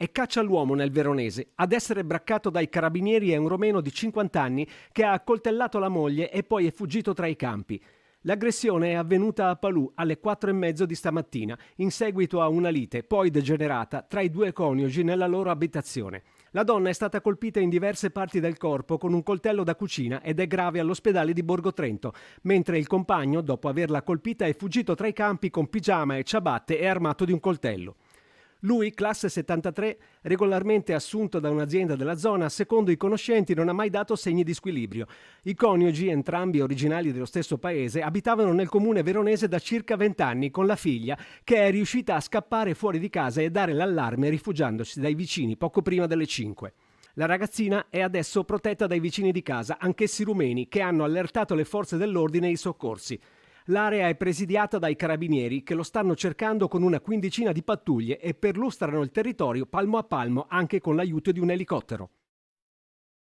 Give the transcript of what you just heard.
e caccia all'uomo nel Veronese. Ad essere braccato dai carabinieri è un romeno di 50 anni che ha accoltellato la moglie e poi è fuggito tra i campi. L'aggressione è avvenuta a Palù alle 4:30 di stamattina, in seguito a una lite, poi degenerata, tra i due coniugi nella loro abitazione. La donna è stata colpita in diverse parti del corpo con un coltello da cucina ed è grave all'ospedale di Borgo Trento, mentre il compagno, dopo averla colpita, è fuggito tra i campi con pigiama e ciabatte e armato di un coltello. Lui, classe 73, regolarmente assunto da un'azienda della zona, secondo i conoscenti non ha mai dato segni di squilibrio. I coniugi, entrambi originali dello stesso paese, abitavano nel comune veronese da circa 20 anni con la figlia che è riuscita a scappare fuori di casa e dare l'allarme rifugiandosi dai vicini poco prima delle 5. La ragazzina è adesso protetta dai vicini di casa, anch'essi rumeni, che hanno allertato le forze dell'ordine e i soccorsi. L'area è presidiata dai carabinieri che lo stanno cercando con una quindicina di pattuglie e perlustrano il territorio palmo a palmo anche con l'aiuto di un elicottero.